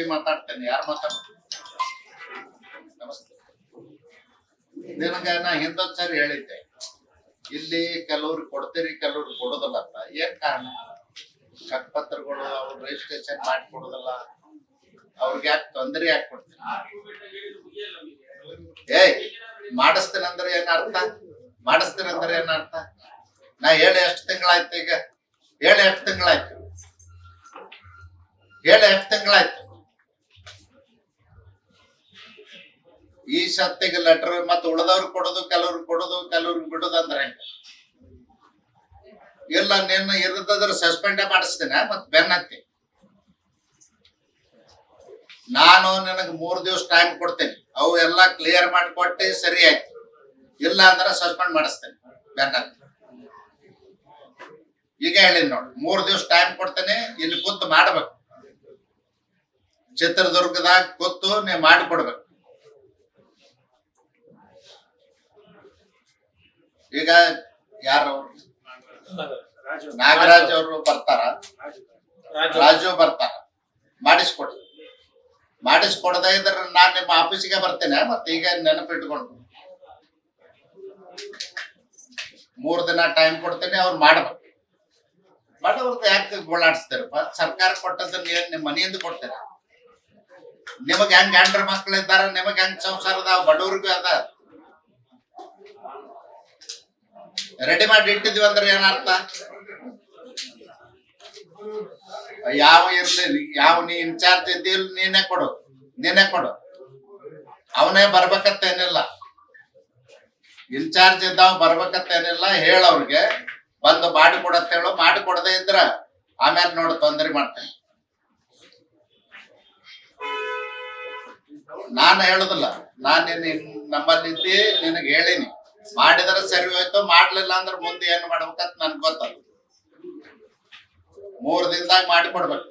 ವ್ಯಕ್ತಿ ಮಾತಾಡ್ತೇನೆ. ಯಾರು ಮಾತಾಡ್ತಾರೆ? ನಮಸ್ತೆ. ನಿನಗ ನಾ ಹಿಂದೊಂದ್ ಸರಿ ಹೇಳಿದ್ದೆ, ಇಲ್ಲಿ ಕೆಲವ್ರಿಗೆ ಕೊಡ್ತೀರಿ ಕೆಲವ್ರಿಗೆ ಕೊಡೋದಿಲ್ಲ ಅಂತ. ಏನ್ ಕಾರಣ? ಪತ್ರಗಳು ಅವ್ರು ರಿಜಿಸ್ಟ್ರೇಷನ್ ಮಾಡಿ ಕೊಡೋದಿಲ್ಲ, ಅವ್ರಿಗೆ ಯಾಕೆ ತೊಂದರೆ ಯಾಕೆ ಕೊಡ್ತೀನಿ? ಏಯ್, ಮಾಡಿಸ್ತೇನಂದ್ರೆ ಏನ್ ಅರ್ಥ? ಮಾಡಿಸ್ತೇನಂದ್ರೆ ಏನ್ ಅರ್ಥ? ನಾ ಹೇಳಿ ಎಷ್ಟು ತಿಂಗಳಾಯ್ತು? ಈಗ ಹೇಳಿ ಎಷ್ಟು ತಿಂಗಳಾಯ್ತು? ಹೇಳಿ ಎಷ್ಟು ತಿಂಗಳಾಯ್ತು? ಈ ಸತ್ತಿಗೆ ಲೆಟರ್ ಮತ್ತೆ ಉಳಿದವ್ರಿಗೆ ಕೊಡೋದು, ಕೆಲವ್ರಿಗೆ ಕೊಡೋದು, ಕೆಲವ್ರಿಗೆ ಬಿಡೋದು ಅಂದ್ರೆ ಹೆಂಗ? ಇಲ್ಲ, ನಿನ್ನ ಇರದಾದ್ರೆ ಸಸ್ಪೆಂಡೇ ಮಾಡಿಸ್ತೇನೆ ಮತ್ ಬೆನ್ನತ್ತಿ. ನಾನು ನಿನಗೆ 3 ದಿವಸ ಟೈಮ್ ಕೊಡ್ತೇನೆ, ಅವು ಎಲ್ಲ ಕ್ಲಿಯರ್ ಮಾಡಿಕೊಟ್ಟೆ ಸರಿ ಆಯ್ತು. ಇಲ್ಲ ಅಂದ್ರೆ ಸಸ್ಪೆಂಡ್ ಮಾಡಿಸ್ತೇನೆ ಬೆನ್ನತ್ತಿ. ಈಗ ಹೇಳಿ ನೋಡಿ, 3 ದಿವಸ ಟೈಮ್ ಕೊಡ್ತೇನೆ, ಇಲ್ಲಿ ಕೂತು ಮಾಡ್ಬೇಕು. ಚಿತ್ರದುರ್ಗದಾಗ ಕೂತು ನೀವು ಮಾಡಿಕೊಡ್ಬೇಕು. ಈಗ ಯಾರು? ನಾಗರಾಜ್ ಅವರು ಬರ್ತಾರ, ರಾಜು ಬರ್ತಾರ, ಮಾಡಿಸ್ಕೊಡಿ. ಮಾಡಿಸ್ಕೊಡದ ಇದ್ರೆ ನಾನ್ ನಿಮ್ಮ ಆಫೀಸಿಗೆ ಬರ್ತೇನೆ. ಮತ್ತೆ ಈಗ ನೆನಪಿಟ್ಕೊಂಡು 3 ದಿನ ಟೈಮ್ ಕೊಡ್ತೇನೆ, ಅವ್ರು ಮಾಡ್ಬೇಕು. ಮಾಡೋರ್ದು ಯಾಕೆ ಗೋಳಾಡ್ಸ್ತಾರಪ್ಪ? ಸರ್ಕಾರ ಕೊಟ್ಟದನ್ನ ಏನ್ ನಿಮ್ಮ ಮನೆಯಿಂದ ಕೊಡ್ತೀರ? ನಿಮಗ್ ಹೆಂಗ್ ಗಂಡ್ರ ಮಕ್ಳಿದ್ದಾರ, ನಿಮಗ್ ಹೆಂಗ್ ಸಂಸಾರದ ಬಡವ್ರಿಗೂ ಅದ. ರೆಡಿ ಮಾಡಿ ಇಟ್ಟಿದ್ವಿ ಅಂದ್ರೆ ಏನರ್ಥ? ಯಾವ ಇರ್ಲಿ, ಯಾವ ನೀ ಇನ್ಚಾರ್ಜ್ ಇದ್ದಿಲ್ ನೀನೇ ಕೊಡು, ನೀನೇ ಕೊಡು. ಅವನೇ ಬರ್ಬೇಕತ್ತೇನಿಲ್ಲ, ಇನ್ಚಾರ್ಜ್ ಇದ್ದಾವ ಬರ್ಬೇಕತ್ತೇನಿಲ್ಲ. ಹೇಳವ್ರಿಗೆ ಬಂದು ಮಾಡಿ ಕೊಡತ್ತ ಹೇಳು. ಮಾಡಿ ಕೊಡದೇ ಇದ್ರ ಆಮೇಲೆ ನೋಡು ತೊಂದರೆ ಮಾಡ್ತೇನೆ. ನಾನು ಹೇಳುದಿಲ್ಲ, ನಾನ್ ನಮ್ಮಲ್ಲಿ ಇದ್ದಿ ನಿನಗೆ ಹೇಳಿನಿ. ಮಾಡಿದ್ರೆ ಸರಿ ಹೋಯ್ತು, ಮಾಡ್ಲಿಲ್ಲ ಅಂದ್ರೆ ಮುಂದೆ ಏನ್ ಮಾಡ್ಬೇಕಂತ ನನ್ಗೆ ಗೊತ್ತಲ್ಲ. 3 ದಿನದಾಗ ಮಾಡಿ ಕೊಡ್ಬೇಕು.